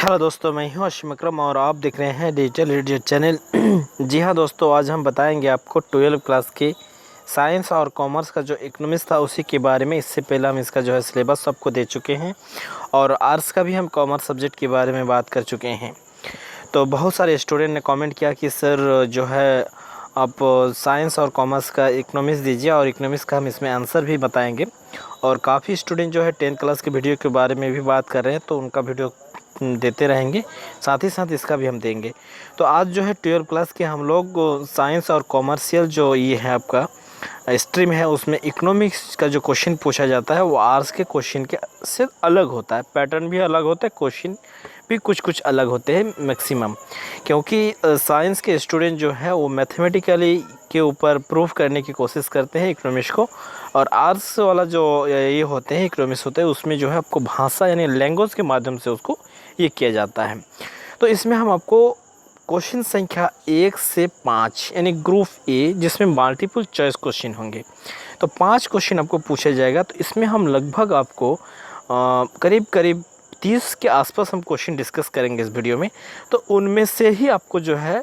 Hello दोस्तों, मैं हूं अशम अकरम और आप देख रहे हैं डिजिटल रेडियो चैनल। जी हां दोस्तों, आज हम बताएंगे आपको 12वीं क्लास की साइंस और कॉमर्स का जो इकोनॉमिक्स था उसी के बारे में। इससे पहले हम इसका जो है सिलेबस आपको दे चुके हैं और आर्ट्स का भी हम कॉमर्स सब्जेक्ट के बारे में बात कर चुके हैं। तो बहुत सारे स्टूडेंट ने कमेंट किया कि सर जो है आप साइंस और कॉमर्स का इकोनॉमिक्स दीजिए और इकोनॉमिक्स का हम इसमें आंसर भी बताएंगे। और काफ़ी स्टूडेंट जो है 10th क्लास के वीडियो के बारे में भी बात कर रहे हैं, तो उनका वीडियो देते रहेंगे, साथ ही साथ इसका भी हम देंगे। तो आज जो है 12th क्लास के हम लोग साइंस और कॉमर्शियल जो ये है आपका स्ट्रीम है, उसमें इकोनॉमिक्स का जो क्वेश्चन पूछा जाता है वो आर्ट्स के क्वेश्चन के से अलग होता है। पैटर्न भी अलग होता है, क्वेश्चन भी कुछ अलग होते हैं मैक्सिमम, क्योंकि साइंस के स्टूडेंट जो है वो मैथमेटिकली के ऊपर प्रूफ करने की कोशिश करते हैं इकोनॉमिक्स को, और आर्ट्स वाला जो ये होते हैं इकोनॉमिक्स होते हैं उसमें जो है आपको भाषा यानी लैंग्वेज के माध्यम से उसको ये किया जाता है। तो इसमें हम आपको क्वेश्चन संख्या 1 से 5 यानी ग्रुप ए, जिसमें मल्टीपल चॉइस क्वेश्चन होंगे, तो 5 क्वेश्चन आपको पूछा जाएगा। तो इसमें हम लगभग आपको करीब करीब 30 के आसपास हम क्वेश्चन डिस्कस करेंगे इस वीडियो में। तो उनमें से ही आपको जो है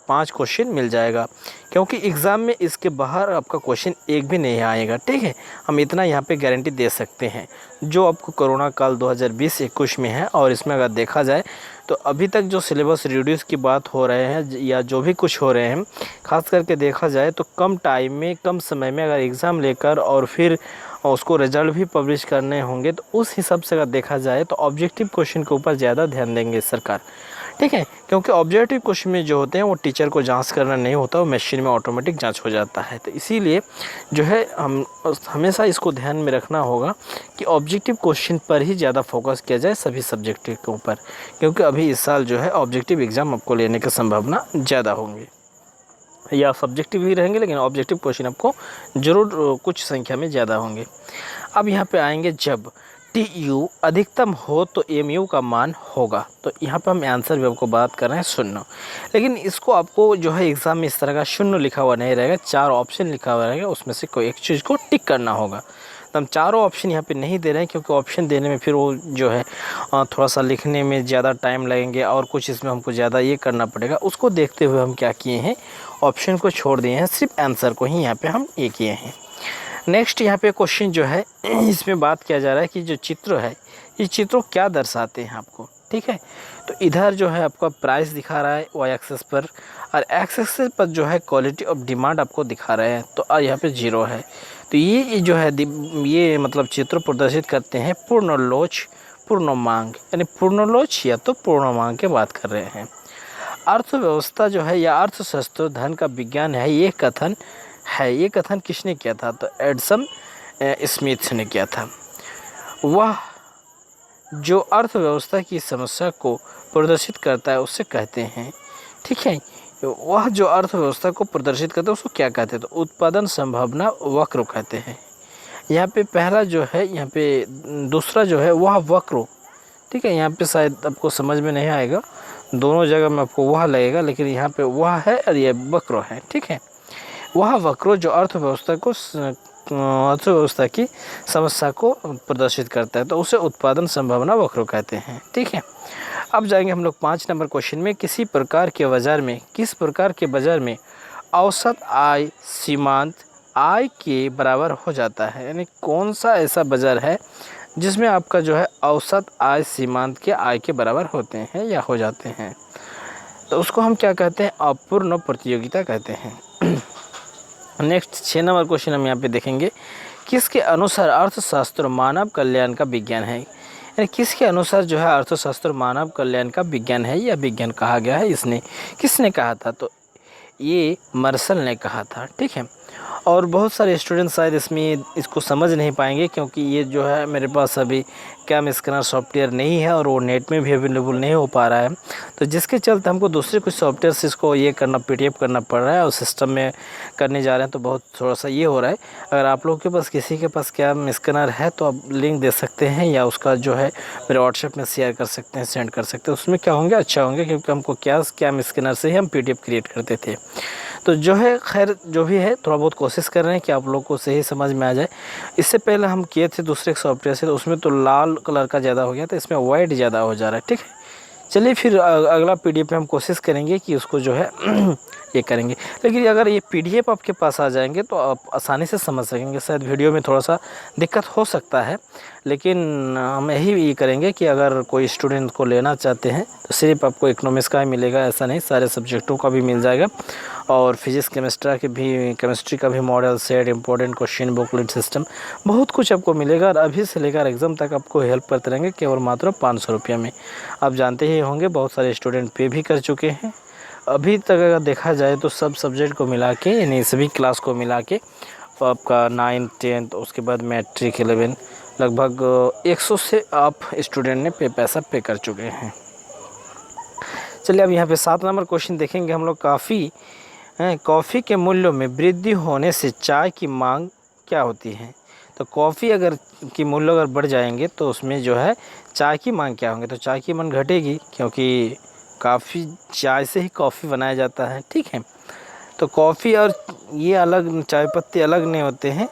5 क्वेश्चन मिल जाएगा, क्योंकि एग्ज़ाम में इसके बाहर आपका क्वेश्चन एक भी नहीं आएगा। ठीक है, हम इतना यहाँ पे गारंटी दे सकते हैं। जो आपको कोरोना काल 2020-21 में है, और इसमें अगर देखा जाए तो अभी तक जो सिलेबस रिड्यूस की बात हो रहे हैं या जो भी कुछ हो रहे हैं, ख़ास करके देखा जाए तो कम टाइम में कम समय में अगर एग्ज़ाम लेकर और फिर उसको रिज़ल्ट भी पब्लिश करने होंगे, तो उस हिसाब से अगर देखा जाए तो ऑब्जेक्टिव क्वेश्चन के ऊपर ज़्यादा ध्यान देंगे सरकार। ठीक है, क्योंकि ऑब्जेक्टिव क्वेश्चन में जो होते हैं वो टीचर को जांच करना नहीं होता, वो मशीन में ऑटोमेटिक जांच हो जाता है। तो इसीलिए जो है हम हमेशा इसको ध्यान में रखना होगा कि ऑब्जेक्टिव क्वेश्चन पर ही ज़्यादा फोकस किया जाए सभी सब्जेक्ट के ऊपर, क्योंकि अभी इस साल जो है ऑब्जेक्टिव एग्ज़ाम आपको लेने की संभावना ज़्यादा होंगी, या सब्जेक्टिव भी रहेंगे लेकिन ऑब्जेक्टिव क्वेश्चन आपको ज़रूर कुछ संख्या में ज़्यादा होंगे। अब यहाँ पे आएंगे, जब TU अधिकतम हो तो MU का मान होगा। तो यहाँ पे हम आंसर भी आपको बात कर रहे हैं शून्य, लेकिन इसको आपको जो है एग्ज़ाम में इस तरह का शून्य लिखा हुआ नहीं रहेगा, 4 ऑप्शन लिखा हुआ रहेगा, उसमें से कोई एक चीज़ को टिक करना होगा। तो हम चारों ऑप्शन यहाँ पे नहीं दे रहे हैं, क्योंकि ऑप्शन देने में फिर वो जो है थोड़ा सा लिखने में ज़्यादा टाइम लगेंगे और कुछ इसमें हमको ज़्यादा ये करना पड़ेगा। उसको देखते हुए हम क्या किए हैं, ऑप्शन को छोड़ दिए हैं, सिर्फ आंसर को ही यहाँ पे हम ये किए हैं। नेक्स्ट यहाँ पे क्वेश्चन जो है इसमें बात किया जा रहा है कि जो चित्र है ये चित्रों क्या दर्शाते हैं आपको। ठीक है, तो इधर जो है आपका प्राइस दिखा रहा है वाई एक्सेस पर, और एक्स एक्सेस पर जो है क्वालिटी ऑफ डिमांड आपको दिखा रहे हैं। तो यहाँ पे 0 है। तो ये जो है ये मतलब चित्र प्रदर्शित करते हैं पूर्ण लोच पूर्ण मांग, यानी पूर्ण लोच या तो पूर्ण मांग की बात कर रहे हैं। अर्थव्यवस्था जो है या अर्थशास्त्र धन का विज्ञान है, ये कथन है। ये कथन किसने किया था? तो एडम स्मिथ ने किया था। वह जो अर्थव्यवस्था की समस्या को प्रदर्शित करता है उसे कहते हैं, ठीक है, वह जो अर्थव्यवस्था को प्रदर्शित करता है उसको क्या कहते हैं? तो उत्पादन संभावना वक्र कहते हैं। यहाँ पे पहला जो है, यहाँ पे दूसरा जो है वह वक्र। ठीक है, यहाँ पे शायद आपको समझ में नहीं आएगा, दोनों जगह में आपको वह लगेगा, लेकिन यहाँ पे वह है और ये वक्र है। ठीक है, वह वक्र जो अर्थव्यवस्था की समस्या को प्रदर्शित करता है, तो उसे उत्पादन संभावना वक्र कहते हैं। ठीक है, अब जाएंगे हम लोग 5 नंबर क्वेश्चन में। किस प्रकार के बाजार में औसत आय सीमांत आय के बराबर हो जाता है, यानी कौन सा ऐसा बाजार है जिसमें आपका जो है औसत आय सीमांत के आय के बराबर होते हैं या हो जाते हैं, तो उसको हम क्या कहते हैं? अपूर्ण प्रतियोगिता कहते हैं। नेक्स्ट 6 नंबर क्वेश्चन हम यहाँ पे देखेंगे, किसके अनुसार अर्थशास्त्र मानव कल्याण का विज्ञान है, यानी किसके अनुसार जो है अर्थशास्त्र मानव कल्याण का विज्ञान है या विज्ञान कहा गया है। किसने कहा था? तो ये मार्शल ने कहा था। ठीक है, और बहुत सारे स्टूडेंट शायद इसको समझ नहीं पाएंगे, क्योंकि ये जो है मेरे पास अभी कैम स्कैनर सॉफ्टवेयर नहीं है और वो नेट में भी अवेलेबल नहीं हो पा रहा है, तो जिसके चलते हमको दूसरे कुछ सॉफ्टवेयर से इसको ये करना PDF करना पड़ रहा है और सिस्टम में करने जा रहे हैं, तो बहुत थोड़ा सा ये हो रहा है। अगर आप लोगों के पास किसी के पास कैम स्कैनर है तो आप लिंक दे सकते हैं, या उसका जो है मेरे व्हाट्सएप में शेयर कर सकते हैं, सेंड कर सकते हैं, उसमें क्या होंगे अच्छा होंगे, क्योंकि हमको कैम स्कैनर से ही हम PDF क्रिएट करते थे। तो जो है खैर जो भी है, थोड़ा बहुत कोशिश कर रहे हैं कि आप लोग को सही समझ में आ जाए। इससे पहले हम किए थे दूसरे सॉफ्टवेयर से, तो उसमें तो लाल कलर का ज़्यादा हो गया था, इसमें वाइट ज़्यादा हो जा रहा है। ठीक है, चलिए फिर अगला पीडीएफ में हम कोशिश करेंगे कि उसको जो है ये करेंगे। लेकिन अगर ये पीडीएफ आपके पास आ जाएंगे तो आप आसानी से समझ सकेंगे। शायद वीडियो में थोड़ा सा दिक्कत हो सकता है, लेकिन हम यही करेंगे कि अगर कोई स्टूडेंट को लेना चाहते हैं तो सिर्फ आपको इकोनॉमिक्स का ही मिलेगा, ऐसा नहीं, सारे सब्जेक्टों का भी मिल जाएगा। और फिजिक्स केमिस्ट्री का भी model set, important question, booklet system, बहुत कुछ आपको मिलेगा। और अभी से लेकर एग्ज़ाम तक आपको हेल्प करते रहेंगे केवल मात्र 500 रुपये में। आप जानते ही होंगे बहुत सारे स्टूडेंट पे भी कर चुके हैं। अभी तक अगर देखा जाए तो सब सब्जेक्ट को मिला के, यानी सभी क्लास को मिला के आपका 9th 10th उसके बाद मैट्रिक 11 लगभग 100 से आप स्टूडेंट ने पैसा पे कर चुके हैं। चलिए अब यहाँ पे 7 नंबर क्वेश्चन देखेंगे हम लोग। कॉफ़ी के मूल्यों में वृद्धि होने से चाय की मांग क्या होती है? तो कॉफ़ी अगर की मूल्य अगर बढ़ जाएंगे तो उसमें जो है चाय की मांग क्या होंगे? तो चाय की मांग घटेगी, क्योंकि काफ़ी चाय से ही कॉफ़ी बनाया जाता है। ठीक है, तो कॉफ़ी और ये अलग, चाय पत्ती अलग नहीं होते हैं,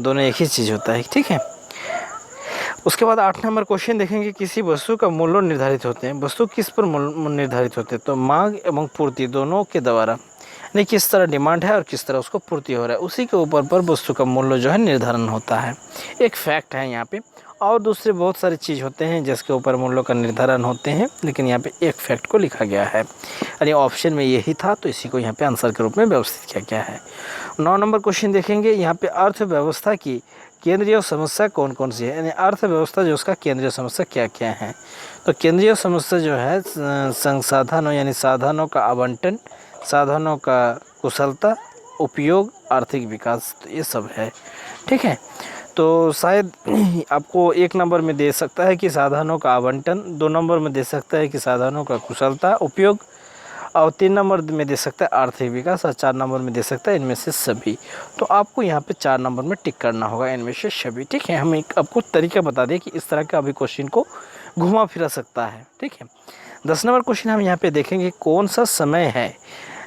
दोनों एक ही चीज़ होता है। ठीक है, उसके बाद 8 नंबर क्वेश्चन देखेंगे। किसी वस्तु का मूल्य निर्धारित होते हैं, वस्तु किस पर निर्धारित होते हैं? तो मांग एवं पूर्ति दोनों के द्वारा, नहीं, किस तरह डिमांड है और किस तरह उसको पूर्ति हो रहा है, उसी के ऊपर पर वस्तु का मूल्य जो है निर्धारण होता है। एक फैक्ट है यहाँ पे, और दूसरे बहुत सारे चीज़ होते हैं जिसके ऊपर मूल्यों का निर्धारण होते हैं, लेकिन यहाँ पे एक फैक्ट को लिखा गया है, यानी ऑप्शन में यही था, तो इसी को यहाँ पे आंसर के रूप में व्यवस्थित किया गया है। 9 नंबर क्वेश्चन देखेंगे। यहाँ पे अर्थव्यवस्था की केंद्रीय समस्या कौन कौन सी है, यानी अर्थव्यवस्था जो उसका केंद्रीय समस्या क्या क्या है? तो केंद्रीय समस्या जो है संसाधनों, यानी साधनों का आवंटन, साधनों का कुशलता, उपयोग, आर्थिक विकास, तो ये सब है। ठीक है, तो शायद आपको 1 नंबर में दे सकता है कि साधनों का आवंटन, 2 नंबर में दे सकता है कि साधनों का कुशलता, उपयोग, और 3 नंबर में दे सकता है आर्थिक विकास, और 4 नंबर में दे सकता है इनमें से सभी। तो आपको यहाँ पे 4 नंबर में टिक करना होगा, इनमें से सभी। ठीक है, हम एक आपको तरीका बता दें कि इस तरह का अभी क्वेश्चन को घुमा फिरा सकता है। ठीक है, 10 नंबर क्वेश्चन हम यहाँ पे देखेंगे। कौन सा समय है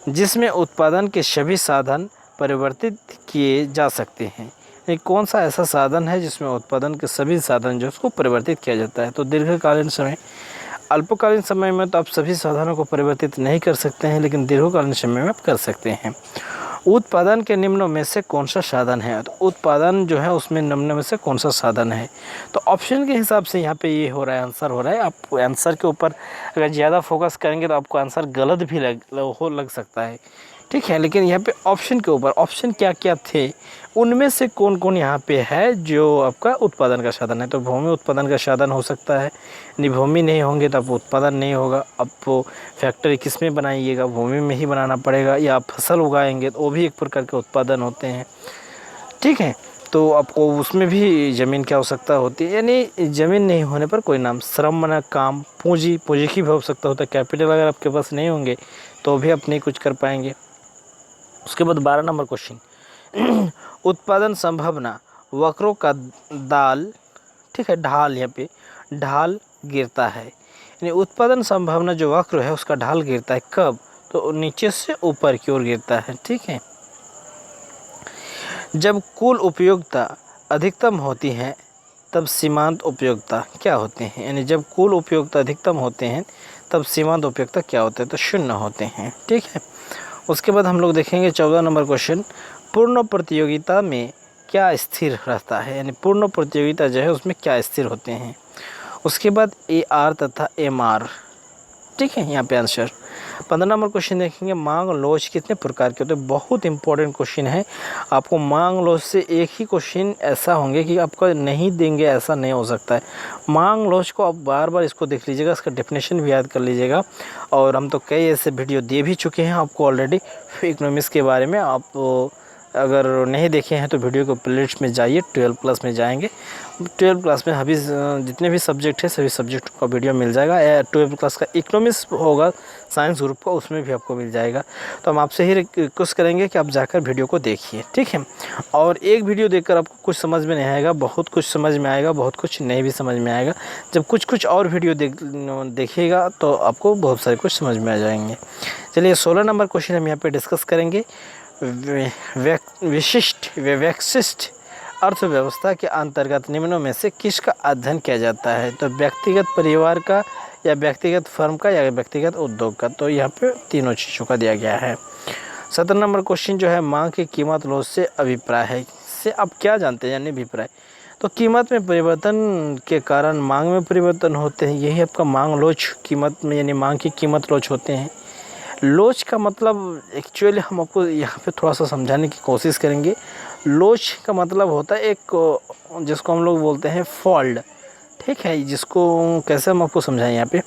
जिसमें उत्पादन के सभी साधन परिवर्तित किए जा सकते हैं? ये कौन सा ऐसा साधन है जिसमें उत्पादन के सभी साधन जो उसको परिवर्तित किया जाता है? तो दीर्घकालीन समय। अल्पकालीन समय में तो आप सभी साधनों को परिवर्तित नहीं कर सकते हैं, लेकिन दीर्घकालीन समय में आप कर सकते हैं। उत्पादन के निम्नों में से कौन सा साधन है? तो उत्पादन जो है उसमें निम्न में से कौन सा साधन है? तो ऑप्शन के हिसाब से यहाँ पे ये हो रहा है, आंसर हो रहा है। आप आंसर के ऊपर अगर ज़्यादा फोकस करेंगे तो आपको आंसर गलत भी लग सकता है। ठीक है, लेकिन यहाँ पे ऑप्शन के ऊपर, ऑप्शन क्या क्या थे, उनमें से कौन कौन यहाँ पे है जो आपका उत्पादन का साधन है? तो भूमि उत्पादन का साधन हो सकता है, नहीं भूमि नहीं होंगे तो आप उत्पादन नहीं होगा। आप फैक्ट्री किस में बनाइएगा, भूमि में ही बनाना पड़ेगा, या आप फसल उगाएंगे तो वो भी एक प्रकार के उत्पादन होते हैं। ठीक है, तो आपको उसमें भी ज़मीन की आवश्यकता होती है, यानी ज़मीन नहीं होने पर कोई नाम, श्रम मना काम, पूंजी की भी आवश्यकता होता है। कैपिटल अगर आपके पास नहीं होंगे तो भी आप नहीं कुछ कर पाएंगे। उसके बाद 12 नंबर क्वेश्चन, उत्पादन संभावना वक्रों का दाल, ठीक है, ढाल, यहाँ पे ढाल गिरता है, यानी उत्पादन संभावना जो वक्र है उसका ढाल गिरता है कब? तो नीचे से ऊपर की ओर गिरता है। ठीक है, जब कुल उपयोगिता अधिकतम होती है तब सीमांत उपयोगिता क्या होते हैं? यानी जब कुल उपयोगिता अधिकतम होते हैं तब सीमांत उपयोगिता क्या होते हैं? तो 0 होते हैं। ठीक है, उसके बाद हम लोग देखेंगे 14 नंबर क्वेश्चन, पूर्ण प्रतियोगिता में क्या स्थिर रहता है? यानी पूर्ण प्रतियोगिता जो है उसमें क्या स्थिर होते हैं? उसके बाद AR तथा MR। ठीक है, यहाँ पे आंसर। 15 नंबर क्वेश्चन देखेंगे, मांग लोच कितने प्रकार के होते हैं? बहुत इंपॉर्टेंट क्वेश्चन है। आपको मांग लोच से एक ही क्वेश्चन ऐसा होंगे कि आपको नहीं देंगे, ऐसा नहीं हो सकता है। मांग लोच को आप बार बार इसको देख लीजिएगा, इसका डेफिनेशन भी याद कर लीजिएगा। और हम तो कई ऐसे वीडियो दे भी चुके हैं आपको ऑलरेडी इकोनॉमिक्स के बारे में। आप अगर नहीं देखे हैं तो वीडियो को प्लेलिस्ट में जाइए, 12 प्लस में जाएंगे। 12 क्लास में अभी जितने भी सब्जेक्ट है सभी सब्जेक्ट का वीडियो मिल जाएगा। 12 क्लास का इकोनॉमिक्स होगा साइंस ग्रुप का, उसमें भी आपको मिल जाएगा। तो हम आपसे ही रिक्वेस्ट करेंगे कि आप जाकर वीडियो को देखिए। ठीक है, और एक वीडियो देखकर आपको कुछ समझ में नहीं आएगा, बहुत कुछ समझ में आएगा, बहुत कुछ नहीं भी समझ में आएगा। जब कुछ और वीडियो देखिएगा तो आपको बहुत सारे कुछ समझ में आ जाएंगे। चलिए 16 नंबर क्वेश्चन हम यहाँ पे डिस्कस करेंगे। विशिष्ट अर्थव्यवस्था के अंतर्गत निम्नों में से किसका अध्ययन किया जाता है? तो व्यक्तिगत, परिवार का, या व्यक्तिगत फर्म का या व्यक्तिगत उद्योग का। तो यहाँ पे तीनों चीज़ों का दिया गया है। 17 नंबर क्वेश्चन जो है मांग की कीमत लोच से अभिप्राय है। इससे आप क्या जानते हैं यानी अभिप्राय। तो कीमत में परिवर्तन के कारण मांग में परिवर्तन होते हैं, यही आपका मांग लोच कीमत में यानी मांग की कीमत लोच होते हैं। लोच का मतलब एक्चुअली हम आपको यहाँ पे थोड़ा सा समझाने की कोशिश करेंगे। लोच का मतलब होता है एक जिसको हम लोग बोलते हैं फॉल्ट, ठीक है। जिसको कैसे हम आपको समझाएं, यहाँ पे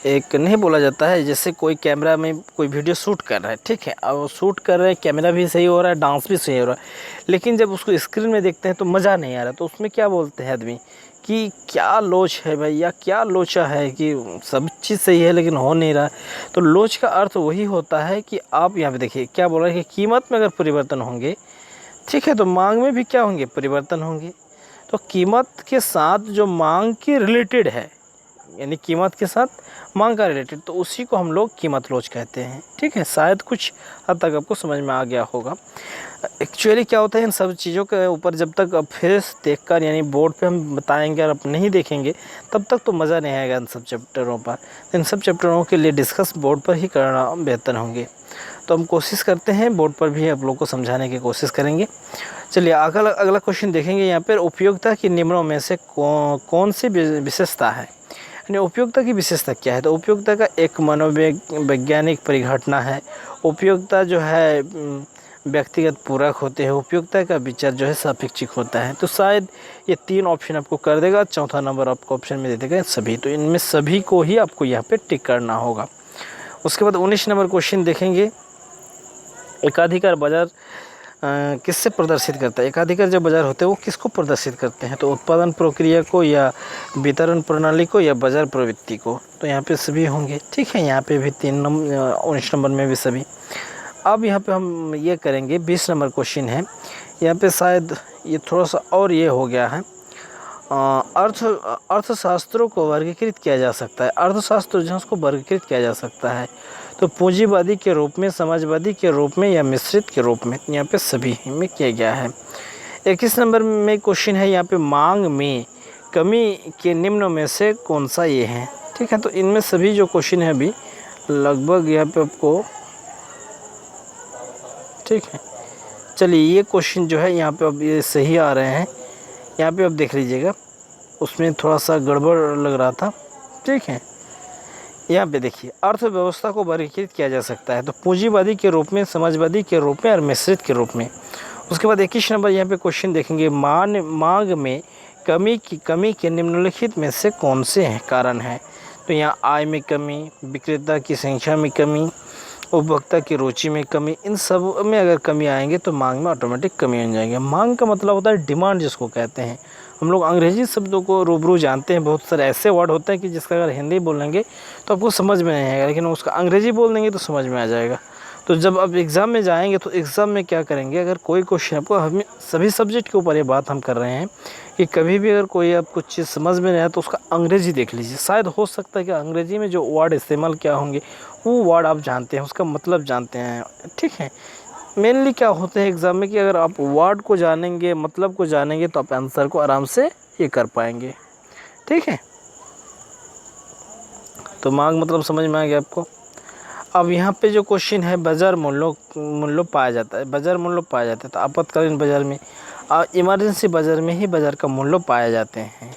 एक नहीं बोला जाता है, जैसे कोई कैमरा में कोई वीडियो शूट कर रहा है, ठीक है, और शूट कर रहे हैं, कैमरा भी सही हो रहा है, डांस भी सही हो रहा है, लेकिन जब उसको स्क्रीन में देखते हैं तो मज़ा नहीं आ रहा। तो उसमें क्या बोलते हैं आदमी कि क्या लोच है भैया, क्या लोचा है कि सब चीज़ सही है लेकिन हो नहीं रहा। तो लोच का अर्थ वही होता है कि आप यहाँ पे देखिए क्या बोल रहे हैं कि कीमत में अगर परिवर्तन होंगे, ठीक है, तो मांग में भी क्या होंगे, परिवर्तन होंगे। तो कीमत के साथ जो मांग की रिलेटेड है, यानी कीमत के साथ मांग का रिलेटेड, तो उसी को हम लोग कीमत लोच कहते हैं, ठीक है। शायद कुछ हद तक आपको समझ में आ गया होगा। एक्चुअली क्या होता है इन सब चीज़ों के ऊपर जब तक अब फिर देखकर यानी बोर्ड पे हम बताएंगे और आप नहीं देखेंगे तब तक तो मज़ा नहीं आएगा इन सब चैप्टरों पर। इन सब चैप्टरों के लिए डिस्कस बोर्ड पर ही करना बेहतर होंगे। तो हम कोशिश करते हैं बोर्ड पर भी आप लोग को समझाने की कोशिश करेंगे। चलिए अगला क्वेश्चन देखेंगे। यहाँ पर उपयोगिता की निम्नों में से कौन सी विशेषता है, यानी उपयोगिता की विशेषता क्या है। तो उपयोगिता का एक मनोवैज्ञानिक परिघटना है। उपयोगिता जो है व्यक्तिगत पूरक होते हैं। उपयोगिता का विचार जो है सापेक्षिक होता है। तो शायद ये 3 ऑप्शन आपको कर देगा, चौथा नंबर आपको ऑप्शन में दे देगा सभी। तो इनमें सभी को ही आपको यहाँ पे टिक करना होगा। उसके बाद 19 नंबर क्वेश्चन देखेंगे। एकाधिकार बाजार किससे प्रदर्शित करता है। एकाधिकार जो बाजार होते हैं वो किसको प्रदर्शित करते हैं। तो उत्पादन प्रक्रिया को या वितरण प्रणाली को या बाजार प्रवृत्ति को। तो यहाँ पे सभी होंगे, ठीक है। यहाँ पे भी 19 नंबर में भी सभी। अब यहाँ पे हम ये करेंगे 20 नंबर क्वेश्चन है। यहाँ पे शायद ये थोड़ा सा और ये हो गया है। अर्थशास्त्रों को वर्गीकृत किया जा सकता है। अर्थशास्त्र जो है उसको वर्गीकृत किया जा सकता है तो पूंजीवादी के रूप में, समाजवादी के रूप में या मिश्रित के रूप में। यहाँ पे सभी में किया गया है। 21 नंबर में क्वेश्चन है यहाँ पे मांग में कमी के निम्न में से कौन सा ये है, ठीक है। तो इनमें सभी जो क्वेश्चन है अभी लगभग यहाँ पे आपको, ठीक है। चलिए ये क्वेश्चन जो है यहाँ पे अब ये सही आ रहे हैं। यहाँ पे अब देख लीजिएगा, उसमें थोड़ा सा गड़बड़ लग रहा था, ठीक है। यहाँ पे देखिए अर्थव्यवस्था को वर्गीकृत किया जा सकता है तो पूंजीवादी के रूप में, समाजवादी के रूप में और मिश्रित के रूप में। उसके बाद 21 नंबर यहाँ पे क्वेश्चन देखेंगे। मांग में कमी के निम्नलिखित में से कौन से हैं कारण हैं। तो यहाँ आय में कमी, विक्रेता की संख्या में कमी, उपभोक्ता की रुचि में कमी, इन सब में अगर कमी आएंगे तो मांग में ऑटोमेटिक कमी हो जाएंगे। मांग का मतलब होता है डिमांड जिसको कहते हैं। हम लोग अंग्रेजी शब्दों को रूबरू जानते हैं, बहुत सारे ऐसे वर्ड होते हैं कि जिसका अगर हिंदी बोलेंगे तो आपको समझ में नहीं आएगा, लेकिन उसका अंग्रेजी बोल देंगे तो समझ में आ जाएगा। तो जब आप एग्ज़ाम में जाएंगे तो एग्ज़ाम में क्या करेंगे, अगर कोई क्वेश्चन आपको, हम सभी सब्जेक्ट के ऊपर ये बात हम कर रहे हैं कि कभी भी अगर कोई आप कुछ चीज़ समझ में नहीं आए तो उसका अंग्रेजी देख लीजिए। शायद हो सकता है कि अंग्रेजी में जो वर्ड इस्तेमाल क्या होंगे वो वर्ड आप जानते हैं, उसका मतलब जानते हैं, ठीक है। मेनली क्या होता है एग्ज़ाम में कि अगर आप वर्ड को जानेंगे, मतलब को जानेंगे तो आप आंसर को आराम से ये कर पाएंगे, ठीक है। तो मांग मतलब समझ में आ गया आपको। अब यहाँ पे जो क्वेश्चन है बाजार मूल्य पाया जाता है। बाजार मूल्य पाया जाता है तो आपातकालीन बाजार में और इमरजेंसी बाजार में ही बाजार का मूल्य पाए जाते हैं।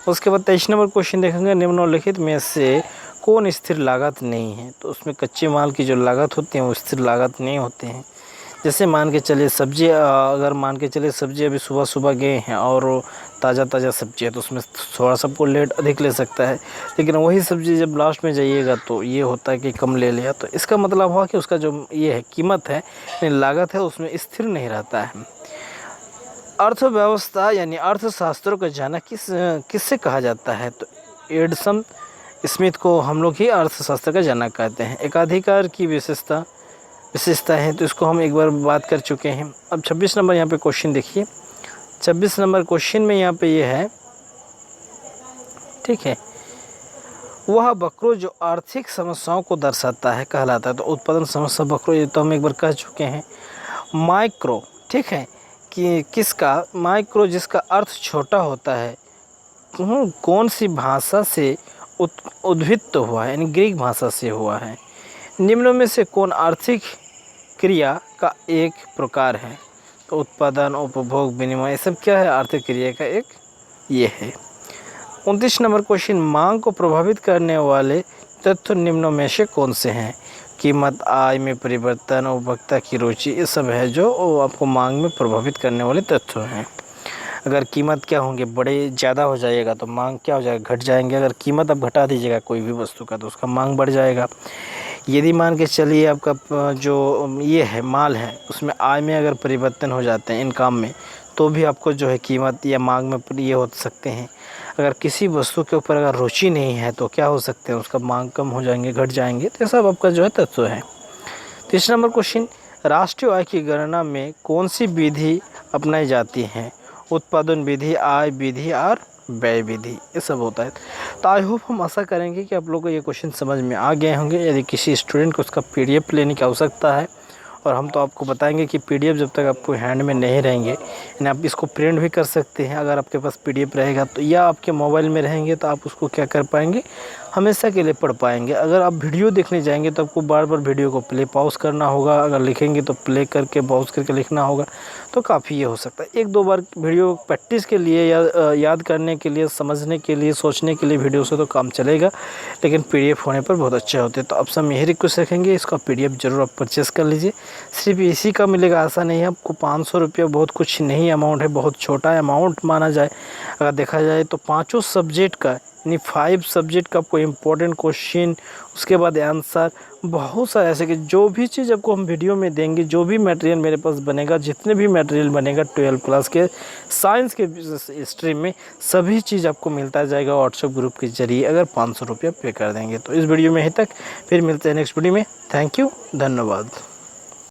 उसके बाद 23 नंबर क्वेश्चन देखेंगे। निम्नलिखित में से कौन स्थिर लागत नहीं है। तो उसमें कच्चे माल की जो लागत होती है वो स्थिर लागत नहीं होते हैं। जैसे मान के चलिए सब्जी, अगर मान के चलिए सब्जी अभी सुबह सुबह गए हैं और ताज़ा सब्जी है तो उसमें थोड़ा सा आपको लेट अधिक ले सकता है, लेकिन वही सब्जी जब लास्ट में जाइएगा तो ये होता है कि कम ले लिया। तो इसका मतलब हुआ कि उसका जो ये है कीमत है, लागत है, उसमें स्थिर नहीं रहता है। अर्थव्यवस्था यानी अर्थशास्त्रों का जाना किससे कहा जाता है। तो एडम स्मिथ को हम लोग ही अर्थशास्त्र का जनक कहते हैं। एकाधिकार की विशेषता है तो इसको हम एक बार बात कर चुके हैं। अब 26 नंबर यहाँ पे क्वेश्चन देखिए। 26 नंबर क्वेश्चन में यहाँ पे ये है, ठीक है, वह वक्र जो आर्थिक समस्याओं को दर्शाता है कहलाता है। तो उत्पादन समस्या वक्र ये तो हम एक बार कह चुके हैं। माइक्रो, ठीक है, कि किसका, माइक्रो जिसका अर्थ छोटा होता है, कौन सी भाषा से उद्भित हुआ है, यानी ग्रीक भाषा से हुआ है। निम्नों में से कौन आर्थिक क्रिया का एक प्रकार है। तो उत्पादन, उपभोग, विनिमय, ये सब क्या है, आर्थिक क्रिया का एक ये है। 29 नंबर क्वेश्चन, मांग को प्रभावित करने वाले तत्व निम्नों में से कौन से हैं। कीमत, आय में परिवर्तन, उपभोक्ता की रुचि, ये सब है जो आपको मांग में प्रभावित करने वाले तत्व हैं। अगर कीमत क्या होंगे, बड़े ज़्यादा हो जाएगा तो मांग क्या हो जाएगा, घट जाएंगे। अगर कीमत आप घटा दीजिएगा कोई भी वस्तु का तो उसका मांग बढ़ जाएगा। यदि मान के चलिए आपका जो ये है माल है, उसमें आय में अगर परिवर्तन हो जाते हैं इनकम में, तो भी आपको जो है कीमत या मांग में ये हो सकते हैं। अगर किसी वस्तु के ऊपर अगर रुचि नहीं है तो क्या हो सकते हैं, उसका मांग कम हो जाएंगे, घट जाएंगे। तो ये सब आपका जो है तत्व है। 30 नंबर क्वेश्चन, राष्ट्रीय आय की गणना में कौन सी विधि अपनाई जाती है। उत्पादन विधि, आय विधि और व्यय विधि, ये सब होता है। तो आई होप, हम आशा करेंगे कि आप लोगों को ये क्वेश्चन समझ में आ गए होंगे। यदि किसी स्टूडेंट को उसका PDF लेने की आवश्यकता है, और हम तो आपको बताएंगे कि PDF जब तक आपको हैंड में नहीं रहेंगे, यानी आप इसको प्रिंट भी कर सकते हैं अगर आपके पास PDF रहेगा तो, या आपके मोबाइल में रहेंगे तो आप उसको क्या कर पाएंगे, हमेशा के लिए पढ़ पाएंगे। अगर आप वीडियो देखने जाएंगे तो आपको बार बार वीडियो को प्ले पॉज करना होगा, अगर लिखेंगे तो प्ले करके पॉज करके लिखना होगा, तो काफ़ी ये हो सकता है। 1-2 बार वीडियो प्रैक्टिस के लिए या याद करने के लिए, समझने के लिए, सोचने के लिए वीडियो से तो काम चलेगा, लेकिन PDF होने पर बहुत अच्छे होते हैं। तो अब सब यही रिक्वेस्ट रखेंगे, इसका PDF ज़रूर आप परचेस कर लीजिए। सिर्फ इसी का मिलेगा ऐसा नहीं है, आपको 500 रुपया बहुत कुछ नहीं अमाउंट है, बहुत छोटा अमाउंट माना जाए अगर देखा जाए तो। 5 सब्जेक्ट का, यानी 5 सब्जेक्ट का आपको इम्पोर्टेंट क्वेश्चन, उसके बाद आंसर, बहुत सारे ऐसे कि जो भी चीज़ आपको हम वीडियो में देंगे, जो भी मटेरियल मेरे पास बनेगा, जितने भी मटेरियल बनेगा 12 क्लास के साइंस के स्ट्रीम में, सभी चीज़ आपको मिलता जाएगा व्हाट्सएप ग्रुप के जरिए, अगर 500 रुपया पे कर देंगे। तो इस वीडियो में यहीं तक, फिर मिलते हैं नेक्स्ट वीडियो में। थैंक यू, धन्यवाद।